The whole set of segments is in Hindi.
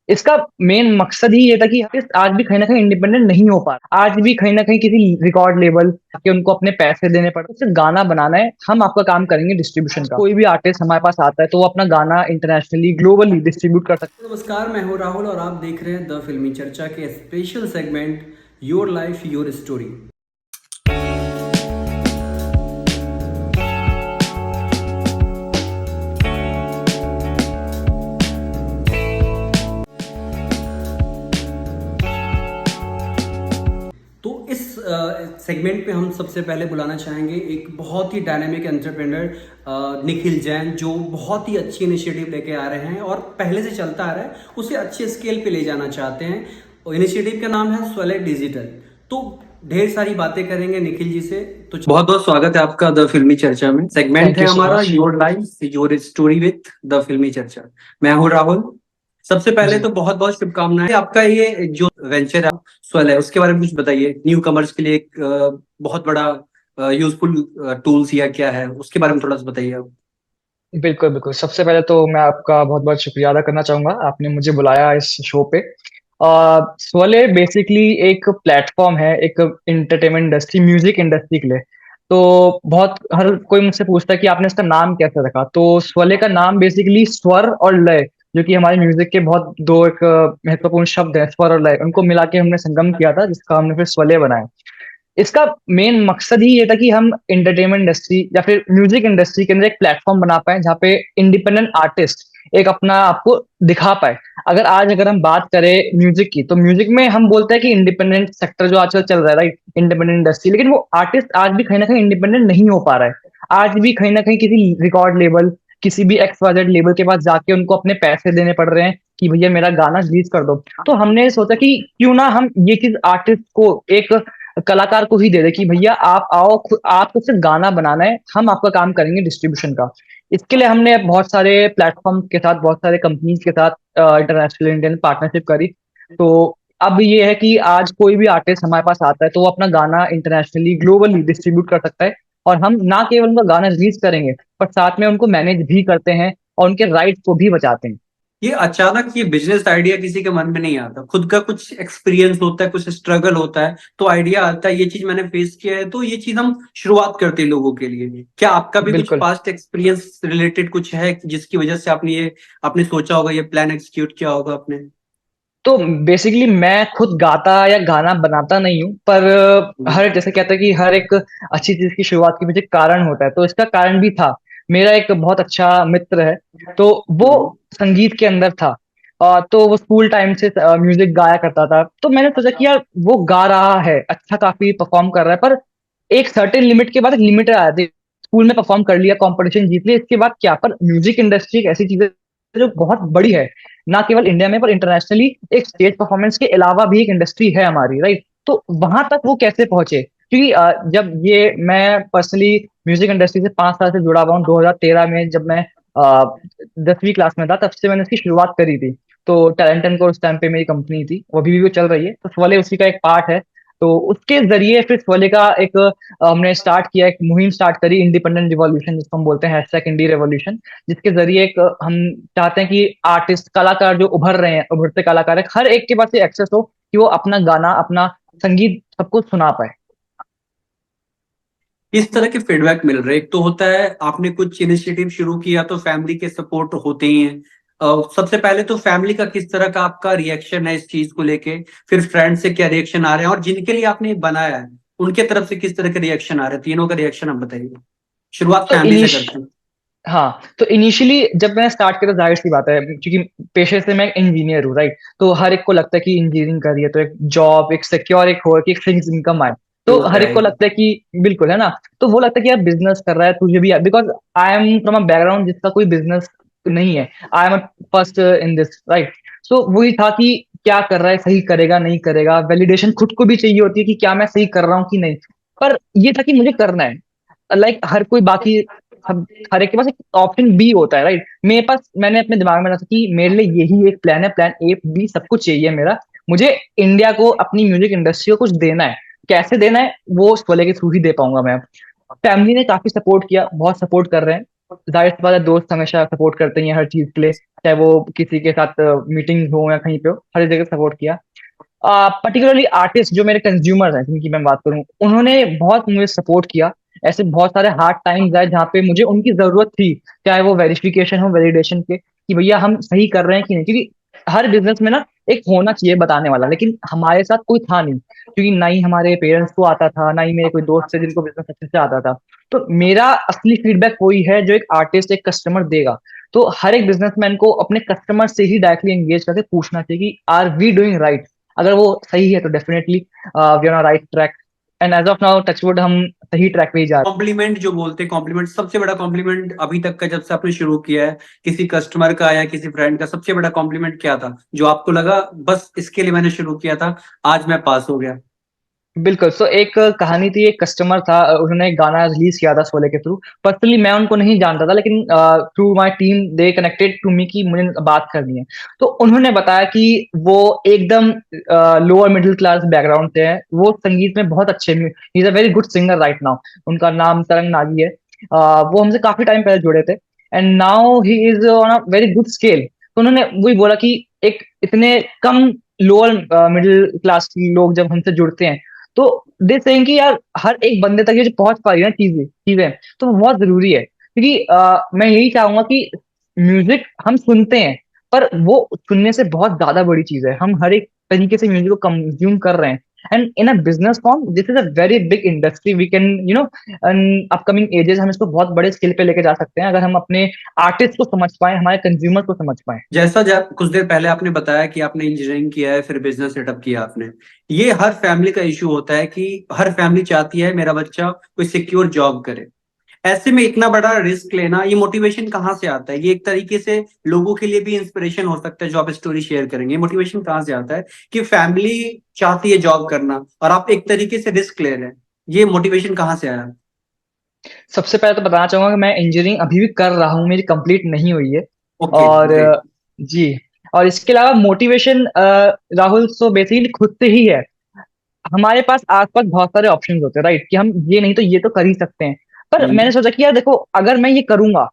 इसका मेन मकसद ही ये था कि आर्टिस्ट आज भी कहीं न कहीं इंडिपेंडेंट नहीं हो पा रहा। आज भी कहीं न कहीं किसी रिकॉर्ड लेबल के उनको अपने पैसे देने पड़ते हैं। सिर्फ गाना बनाना है, हम आपका काम करेंगे डिस्ट्रीब्यूशन का। कोई भी आर्टिस्ट हमारे पास आता है तो वो अपना गाना इंटरनेशनली, ग्लोबली डिस्ट्रीब्यूट कर सकता नमस्कार, मैं हूं राहुल और आप देख रहे हैं द फिल्मी चर्चा के special segment your life your story. तो इस सेगमेंट पे हम सबसे पहले बुलाना चाहेंगे एक बहुत ही डायनामिक एंटरप्रेन्योर निखिल जैन, जो बहुत ही अच्छी इनिशिएटिव लेके आ रहे हैं और पहले से चलता आ रहा है, उसे अच्छे स्केल पे ले जाना चाहते हैं। और इनिशिएटिव का नाम है स्वले डिजिटल। तो ढेर सारी बातें करेंगे निखिल जी से। तो बहुत बहुत स्वागत है आपका द फिल्मी चर्चा में। है। सेगमेंट थैंक है यू सो हमारा much. Your life your story with the फिल्मी चर्चा। मैं हूँ राहुल। सबसे पहले जी। तो बहुत बहुत शुभकामनाएं। आपका ये जो वेंचर है स्वेल है, उसके बारे में कुछ बताइए। न्यू कमर्स के लिए एक बहुत बड़ा यूजफुल टूल्स या क्या है, उसके बारे में थोड़ा सा बताइए आप। बिल्कुल, बिल्कुल। सबसे पहले तो मैं आपका बहुत-बहुत शुक्रिया अदा करना चाहूँगा, आपने मुझे बुलाया इस शो पे। स्वले बेसिकली एक प्लेटफ़ॉर्म है, एक एंटरटेनमेंट इंडस्ट्री, म्यूज़िक इंडस्ट्री के लिए। तो बहुत हर कोई मुझसे पूछता है कि आपने इसका नाम कैसे रखा? तो स्वले का नाम बेसिकली स्वर और लय, जो कि हमारे म्यूज़िक के बहुत 2 एक महत्वपूर्ण शब्द हैं, स्वर और लय, उनको मिला के हमने संगम किया था, जिसका हमने फिर स्वले बनाया। इसका मेन मकसद ही ये था कि हम एंटरटेनमेंट इंडस्ट्री या फिर म्यूजिक इंडस्ट्री के अंदर एक प्लेटफॉर्म बना पाए जहाँ पे इंडिपेंडेंट आर्टिस्ट एक अपना आपको दिखा पाए। अगर हम बात करें म्यूजिक की, तो म्यूजिक में हम बोलते हैं कि इंडिपेंडेंट सेक्टर जो आजकल चल रहा है, राइट, इंडिपेंडेंट इंडस्ट्री, लेकिन वो आर्टिस्ट आज भी कहीं ना कहीं इंडिपेंडेंट नहीं हो पा रहा है। आज भी कहीं ना कहीं किसी रिकॉर्ड लेबल, किसी भी XYZ लेबल के पास जाके उनको अपने पैसे देने पड़ रहे हैं कि भैया मेरा गाना रिलीज कर दो। तो हमने सोचा कि क्यों ना हम ये चीज आर्टिस्ट को, एक कलाकार को ही दे दे कि भैया आप आओ, आपको सिर्फ गाना बनाना है, हम आपका काम करेंगे डिस्ट्रीब्यूशन का। इसके लिए हमने बहुत सारे प्लेटफॉर्म के साथ, बहुत सारे कंपनीज के साथ इंटरनेशनल इंडियन पार्टनरशिप करी। तो अब ये है कि आज कोई भी आर्टिस्ट हमारे पास आता है तो वो अपना गाना इंटरनेशनली, ग्लोबली डिस्ट्रीब्यूट कर सकता है। और हम ना केवल उनका गाना रिलीज करेंगे, पर साथ में उनको मैनेज भी करते हैं और उनके राइट्स को भी बचाते हैं। ये अचानक ये बिजनेस आइडिया किसी के मन में नहीं आता। खुद का कुछ एक्सपीरियंस होता है, कुछ स्ट्रगल होता है, तो आइडिया आता है। ये चीज मैंने फेस किया है, तो ये चीज हम शुरुआत करते हैं लोगों के लिए। क्या आपका भी कुछ बिल्कुल। पास्ट एक्सपीरियंस रिलेटेड कुछ है जिसकी वजह से आपने सोचा होगा, ये प्लान एग्जीक्यूट किया होगा आपने? तो बेसिकली मैं खुद गाता या गाना बनाता नहीं हूँ, पर हर जैसे कहते हैं कि हर एक अच्छी चीज की शुरुआत के पीछे कारण होता है, तो इसका कारण भी था। मेरा एक बहुत अच्छा मित्र है, तो वो हम्म। संगीत के अंदर था। तो वो स्कूल टाइम से म्यूजिक गाया करता था। तो मैंने सोचा कि यार वो गा रहा है अच्छा, काफी परफॉर्म कर रहा है, पर एक सर्टेन लिमिट के बाद एक लिमिट आ जाती है। स्कूल में परफॉर्म कर लिया, कंपटीशन जीत लिया, इसके बाद क्या? पर म्यूजिक इंडस्ट्री एक ऐसी चीज है जो बहुत बड़ी है, ना केवल इंडिया में पर इंटरनेशनली। एक स्टेज परफॉर्मेंस के अलावा भी एक इंडस्ट्री है हमारी, राइट। तो वहां तक वो कैसे पहुंचे? क्योंकि जब ये मैं पर्सनली म्यूजिक इंडस्ट्री से 5 साल से जुड़ा हुआ हूँ। 2013 में जब मैं 10वीं क्लास में था, तब से मैंने इसकी शुरुआत करी थी। तो टैलेंट एंड को उस टाइम पे मेरी कंपनी थी, वो अभी भी वो चल रही है, तो स्वले उसी का एक पार्ट है। तो उसके जरिए फिर स्वले का एक हमने स्टार्ट किया, एक मुहिम स्टार्ट करी, इंडिपेंडेंट रिवॉल्यूशन जिसको हम बोलते हैं, #इंडी रेवोल्यूशन। जिसके जरिए एक हम चाहते हैं कि आर्टिस्ट, कलाकार जो उभर रहे हैं, उभरते कलाकार है, हर एक के पास ये एक्सेस हो कि वो अपना गाना, अपना संगीत सबको सुना पाए। इस तरह के फीडबैक मिल रहे। एक तो होता है आपने कुछ इनिशिएटिव शुरू किया तो फैमिली के सपोर्ट होते ही हैं। सबसे पहले तो फैमिली का किस तरह का आपका रिएक्शन है इस चीज को लेके? फिर फ्रेंड से क्या रिएक्शन आ रहे हैं, और जिनके लिए आपने ये बनाया है उनके तरफ से किस तरह के रिएक्शन आ रहे हैं? तीनों का रिएक्शन आप बताइए। शुरुआत तो फैमिली से इनिश करते हैं। हाँ, तो इनिशियली जब मैंने स्टार्ट किया तो जाहिर सी बात है, क्योंकि पेशे से मैं इंजीनियर हूँ, राइट। तो हर एक को लगता है कि इंजीनियरिंग करिए तो एक जॉब, एक सिक्योर, एक हो कि एक फिक्स इनकम आए। तो होता हर है एक को ही। लगता है कि बिल्कुल, है ना। तो वो लगता है कि यार बिजनेस कर रहा है तुझे भी, because I am from a background जिसका कोई बिजनेस नहीं है। I am first in this, right. सो वही था कि क्या कर रहा है, सही करेगा नहीं करेगा, वैलिडेशन खुद को भी चाहिए होती है कि क्या मैं सही कर रहा हूँ कि नहीं। पर ये था कि मुझे करना है, लाइक हर कोई बाकी, सब हर एक के पास एक ऑप्शन बी होता है, राइट। मेरे पास, मैंने अपने दिमाग में रखा कि मेरे लिए यही एक प्लान है, प्लान ए बी सब कुछ चाहिए मेरा। मुझे इंडिया को, अपनी म्यूजिक इंडस्ट्री को कुछ देना है। कैसे देना है वो शोले के थ्रू ही दे पाऊंगा मैं। फैमिली ने काफी सपोर्ट किया, बहुत सपोर्ट कर रहे हैं। जाहिर सी बात है, दोस्त हमेशा सपोर्ट करते ही हैं हर चीज के लिए, चाहे वो किसी के साथ मीटिंग हो या कहीं पे हो, हर जगह सपोर्ट किया। पर्टिकुलरली आर्टिस्ट जो मेरे कंज्यूमर हैं जिनकी मैं बात करूं, उन्होंने बहुत मुझे सपोर्ट किया। ऐसे बहुत सारे हार्ड टाइम्स आए जहाँ पे मुझे उनकी जरूरत थी, चाहे वो वेरिफिकेशन हो, वैलिडेशन के, कि भैया हम सही कर रहे हैं कि नहीं, क्योंकि हर बिजनेस में ना एक होना चाहिए बताने वाला, लेकिन हमारे साथ कोई था नहीं, क्योंकि ना ही हमारे पेरेंट्स को आता था, ना ही मेरे कोई दोस्त थे जिनको बिजनेस अच्छे से आता था। तो मेरा असली फीडबैक वही है जो एक आर्टिस्ट, एक कस्टमर देगा। तो हर एक बिजनेसमैन को अपने कस्टमर से ही डायरेक्टली एंगेज करके पूछना चाहिए कि आर वी डूइंग राइट। अगर वो सही है तो definitely we are on right track, and as of now touchwood हम सही ट्रैक पे ही जा रहे कॉम्प्लीमेंट जो बोलते हैं, कॉम्प्लीमेंट सबसे बड़ा कॉम्प्लीमेंट अभी तक का जब से आपने शुरू किया है, किसी कस्टमर का या किसी फ्रेंड का सबसे बड़ा कॉम्प्लीमेंट क्या था जो आपको लगा बस इसके लिए मैंने शुरू किया था, आज मैं पास हो गया? हैं। बिल्कुल। सो एक कहानी थी, एक कस्टमर था, उन्होंने एक गाना रिलीज किया था शोले के थ्रू। पर्सनली मैं उनको नहीं जानता था, लेकिन through my team they connected to me कि मुझे बात करनी है। तो उन्होंने बताया कि वो एकदम लोअर मिडिल क्लास बैकग्राउंड से है, वो संगीत में बहुत अच्छे, he is a very good singer right now. उनका नाम तरंग नागी है। वो हमसे काफी टाइम पहले जुड़े थे, and now he is on a very good scale. तो उन्होंने वही बोला कि एक इतने कम लोअर मिडिल क्लास लोग जब हमसे जुड़ते हैं, तो दे सेइंग कि यार हर एक बंदे तक ये जो पहुंच पा रही है ना चीजें चीजें, तो वो बहुत जरूरी है, क्योंकि मैं यही चाहूंगा कि म्यूजिक हम सुनते हैं, पर वो सुनने से बहुत ज्यादा बड़ी चीज है, हम हर एक तरीके से म्यूजिक को कंज्यूम कर रहे हैं। And in a business form this is a very big industry, we can upcoming ages हम इसको बहुत बड़े स्केल पे लेके जा सकते हैं, अगर हम अपने आर्टिस्ट को समझ पाए, हमारे कंज्यूमर को समझ पाए। जैसा कुछ देर पहले आपने बताया कि आपने इंजीनियरिंग किया है, फिर बिजनेस सेटअप किया आपने। ये हर फैमिली का इशू होता है कि हर फैमिली चाहती है मेरा बच्चा कोई सिक्योर जॉब करे। ऐसे में इतना बड़ा रिस्क लेना, ये मोटिवेशन कहाँ से आता है? ये एक तरीके से लोगों के लिए भी इंस्पिरेशन हो सकता है जो आप स्टोरी शेयर करेंगे। मोटिवेशन कहाँ से आता है कि फैमिली चाहती है जॉब करना और आप एक तरीके से रिस्क ले रहे हैं? ये मोटिवेशन कहाँ से आया? सबसे पहले तो बताना चाहूंगा कि मैं इंजीनियरिंग अभी भी कर रहा हूँ, मेरी कंप्लीट नहीं हुई है। ओके, और ग्रेट। जी, और इसके अलावा मोटिवेशन राहुल सो बेसिकली खुद से ही है। हमारे पास आसपास बहुत सारे ऑप्शंस होते हैं, राइट, कि हम ये नहीं तो ये तो कर ही सकते हैं। पर मैंने सोचा कि यार देखो, अगर मैं ये करूंगा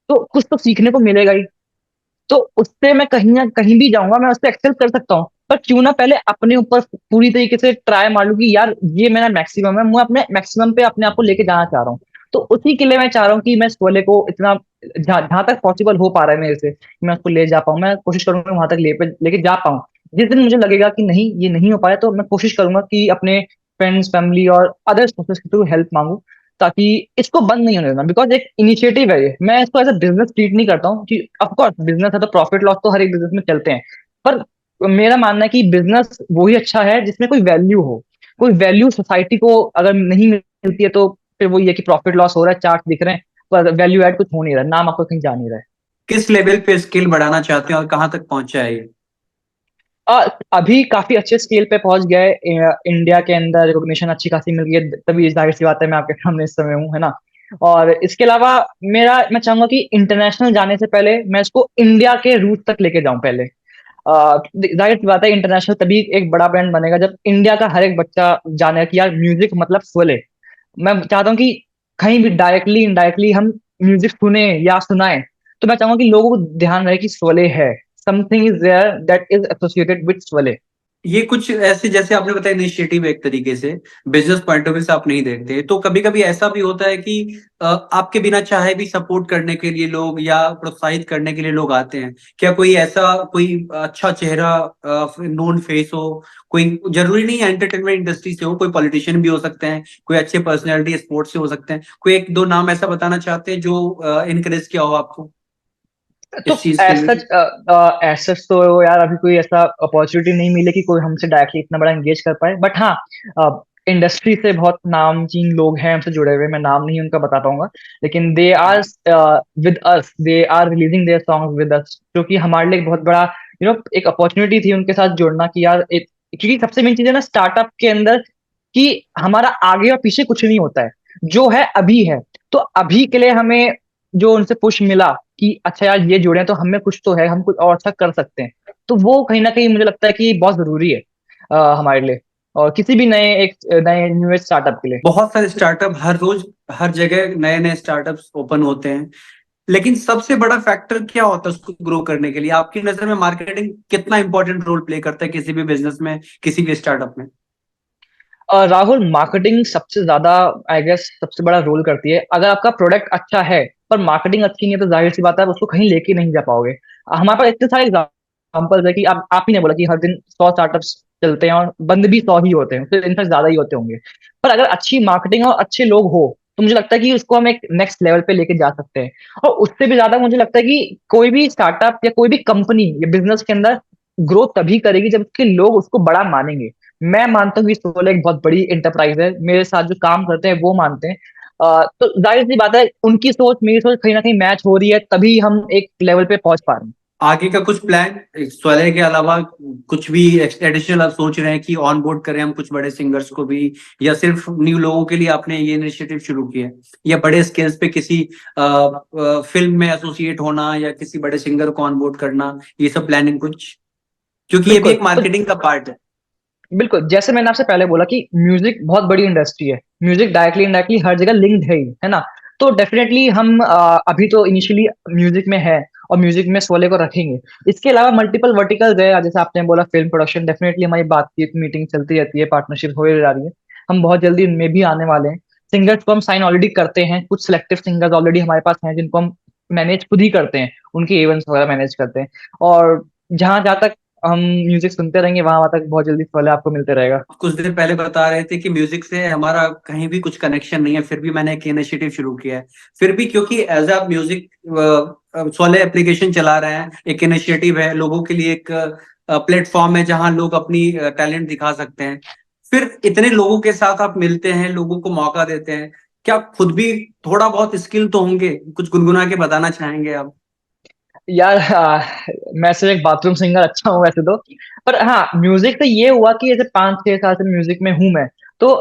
तो कुछ तो सीखने को मिलेगा ही। तो उससे मैं कहीं ना कहीं भी जाऊंगा, मैं उससे एक्सेल कर सकता हूँ, पर क्यों ना पहले अपने ऊपर पूरी तरीके से ट्राई मार लूं कि यार ये मेरा मैक्सिमम है, मैं अपने मैक्सिमम पे अपने आप को लेके जाना चाह रहा हूँ। तो उसी के लिए मैं चाह रहा हूँ कि मैं इस गोले को इतना जहां तक पॉसिबल हो पा रहा है मेरे से, कि मैं उसको ले जा पाऊँ, मैं कोशिश करूंगा वहां तक लेके जा पाऊँ। जिस दिन मुझे लगेगा कि नहीं ये नहीं हो पाया, तो मैं कोशिश करूंगा कि अपने फ्रेंड्स, फैमिली और अदर सोर्सेस के थ्रू हेल्प मांगू, ताकि इसको बंद नहीं होने देना। बिकॉज एक इनिशिएटिव है ये, मैं इसको एज अ बिजनेस ट्रीट नहीं करता हूँ कि ऑफकोर्स बिजनेस है तो प्रॉफिट लॉस तो हर एक बिजनेस में चलते हैं, पर मेरा मानना है कि बिजनेस वही अच्छा है जिसमें कोई वैल्यू हो। कोई वैल्यू सोसाइटी को अगर नहीं मिलती है, तो फिर वही है कि प्रॉफिट लॉस हो रहा है, चार्ट दिख रहे हैं, पर वैल्यू ऐड कुछ हो नहीं रहा है, नाम आपको कहीं जा नहीं रहा है। किस लेवल पे स्किल बढ़ाना चाहते हैं और कहाँ तक पहुंचा है ये? अभी काफी अच्छे स्केल पे पहुंच गए, इंडिया के अंदर रिकॉग्निशन अच्छी खासी मिल गई है, तभी जाहिर सी बात है मैं आपके सामने इस समय हूँ, है ना। और इसके अलावा मैं चाहूंगा कि इंटरनेशनल जाने से पहले मैं इसको इंडिया के रूट तक लेके जाऊं पहले। जाहिर सी बात है, इंटरनेशनल तभी एक बड़ा ब्रांड बनेगा जब इंडिया का हर एक बच्चा जाने कि यार म्यूजिक मतलब शोले। मैं चाहता हूँ कि कहीं भी डायरेक्टली इनडायरेक्टली हम म्यूजिक सुने या सुनाए, तो मैं चाहूंगा कि लोगों को ध्यान रहे कि शोले है, something is there that is associated with Sholay. ये कुछ ऐसे जैसे आपने बताया इनिशिएटिव एक तरीके से बिजनेस पॉइंट ऑफ व्यू से आप नहीं देखते, तो कभी कभी ऐसा भी होता है कि आपके बिना चाहे भी सपोर्ट करने के लिए लोग या प्रोत्साहित करने के लिए लोग आते हैं। क्या कोई ऐसा कोई अच्छा चेहरा, नोन फेस हो? कोई जरूरी नहीं है एंटरटेनमेंट इंडस्ट्री से हो, कोई पॉलिटिशियन भी हो सकते हैं, कोई अच्छे पर्सनैलिटी स्पोर्ट्स से हो सकते हैं। कोई एक दो नाम ऐसा बताना चाहते हैं जो इनकरेज किया हो आपको तो इस चीज के एज लिए? सच एज सच तो यार अभी कोई ऐसा अपॉर्चुनिटी नहीं मिले कि कोई हमसे डायरेक्टली इतना बड़ा एंगेज कर पाए, बट हाँ, इंडस्ट्री से बहुत नामचीन लोग हैं हमसे जुड़े हुए, मैं नाम नहीं उनका बता पाऊंगा, लेकिन they are with us, they are releasing their song with us, जो कि हमारे लिए एक बहुत बड़ा एक अपॉर्चुनिटी थी उनके साथ जुड़ना, कि यार एक, क्योंकि सबसे मेन चीज है ना स्टार्टअप के अंदर, कि हमारा आगे और पीछे कुछ नहीं होता है, जो है अभी है। तो अभी के लिए हमें जो उनसे पुश मिला कि अच्छा यार ये जुड़े हैं तो हमें कुछ तो है, हम कुछ और अच्छा कर सकते हैं, तो वो कहीं ना कहीं मुझे लगता है कि बहुत जरूरी है हमारे लिए, और किसी भी नए न्यू स्टार्टअप के लिए। बहुत सारे स्टार्टअप हर रोज हर जगह नए नए स्टार्टअप्स ओपन होते हैं। लेकिन सबसे बड़ा फैक्टर क्या होता है उसको ग्रो करने के लिए? आपकी नजर में मार्केटिंग कितना इंपॉर्टेंट रोल प्ले करता है किसी भी बिजनेस में, किसी भी स्टार्टअप में? राहुल, मार्केटिंग सबसे ज्यादा, आई गेस, सबसे बड़ा रोल करती है। अगर आपका प्रोडक्ट अच्छा है पर मार्केटिंग अच्छी नहीं है, तो जाहिर सी बात है आप उसको कहीं लेके नहीं जा पाओगे। हमारे पास इतने सारे एग्जाम्पल्स है कि आप ही ने बोला कि हर दिन 100 स्टार्टअप्स चलते हैं और बंद भी 100 ही होते हैं, फिर इनफैक्ट ज्यादा ही होते होंगे। पर अगर अच्छी मार्केटिंग और अच्छे लोग हो, तो मुझे लगता है कि उसको हम एक नेक्स्ट लेवल पे लेके जा सकते हैं। और उससे भी ज्यादा मुझे लगता है कि कोई भी स्टार्टअप या कोई भी कंपनी या बिजनेस के अंदर ग्रोथ तभी करेगी जब उसके लोग उसको बड़ा मानेंगे। मैं मानता हूँ कि सोलह एक बहुत बड़ी इंटरप्राइज है, मेरे साथ जो काम करते हैं वो मानते हैं। तो जाहिर सी बात है, उनकी सोच मेरी सोच कहीं ना कहीं मैच हो रही है, तभी हम एक लेवल पे पहुंच पा रहे हैं। आगे का कुछ प्लान स्वलय के अलावा, कुछ भी एडिशनल आप सोच रहे हैं कि ऑन बोर्ड करें हम कुछ बड़े सिंगर्स को भी, या सिर्फ न्यू लोगों के लिए आपने ये इनिशिएटिव शुरू किया है, या बड़े स्केल्स पे किसी फिल्म में एसोसिएट होना या किसी बड़े सिंगर को ऑन बोर्ड करना, ये सब प्लानिंग कुछ? क्योंकि ये भी बिल्कुल। एक तो मार्केटिंग का पार्ट है। बिल्कुल, जैसे मैंने आपसे पहले बोला कि म्यूजिक बहुत बड़ी इंडस्ट्री है। म्यूजिक डायरेक्टली इनडायरेक्टली हर जगह लिंक्ड है ही, है ना। तो डेफिनेटली हम अभी तो इनिशियली म्यूजिक में है, और म्यूजिक में शोले को रखेंगे। इसके अलावा मल्टीपल वर्टिकल्स है, जैसे आपने बोला फिल्म प्रोडक्शन, डेफिनेटली हमारी बातचीत मीटिंग चलती रहती है, पार्टनरशिप हो जा रही है। हम बहुत जल्दी इनमें भी आने वाले हैं। सिंगर्स को हम साइन ऑलरेडी करते हैं, कुछ सिलेक्टिव सिंगर्स ऑलरेडी हमारे पास हैं जिनको हम मैनेज खुद ही करते हैं, उनके इवेंट्स वगैरह मैनेज करते हैं। और जहां जहां तक हम म्यूजिक सुनते रहेंगे, वहां वहां तक बहुत जल्दी फल आपको मिलते रहेगा। कुछ देर पहले बता रहे थे कि म्यूजिक से हमारा कहीं भी कुछ कनेक्शन नहीं है, फिर भी मैंने एक इनिशिएटिव शुरू किया है। फिर भी क्योंकि as a music Sole application चला रहे हैं, एक इनिशिएटिव है, लोगों के लिए एक प्लेटफॉर्म है जहां लोग अपनी टैलेंट दिखा सकते हैं। फिर इतने लोगों के साथ आप मिलते हैं, लोगों को मौका देते हैं, क्या खुद भी थोड़ा बहुत स्किल तो होंगे? कुछ गुनगुना के बताना चाहेंगे आप? यार, मैं सिर्फ एक बाथरूम सिंगर अच्छा हूँ वैसे तो। पर हाँ, म्यूजिक से ये हुआ कि जैसे 5-6 साल से म्यूजिक में हूँ मैं। तो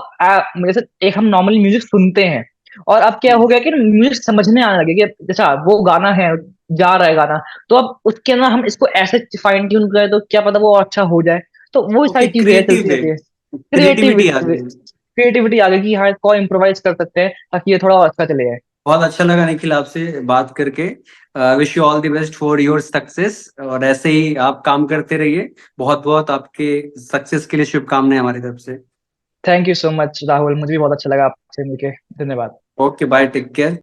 जैसे एक हम नॉर्मली म्यूजिक सुनते हैं, और अब क्या हो गया कि म्यूजिक समझने आने लगे कि जैसा वो गाना है, जा रहा है गाना, तो अब उसके अंदर हम इसको ऐसे फाइन ट्यून करें तो क्या पता वो अच्छा हो जाए। तो वो ओके, सारी चीजें हैं, क्रिएटिव चलती वे, रहती है। क्रिएटिविटी आ क्रिएटिविटी, गई। क्रिएटिविटी आ गई कि हाँ, इसको इम्प्रोवाइज कर सकते हैं ताकि ये थोड़ा और अच्छा चले जाए। बहुत अच्छा लगा निखिल आपसे बात करके। Wish you all the best for your success, और ऐसे ही आप काम करते रहिए। बहुत बहुत आपके सक्सेस के लिए शुभकामनाएं हमारी तरफ से। Thank you so much Rahul, मुझे भी बहुत अच्छा लगा आपसे मिलके। धन्यवाद। Okay, bye, take care.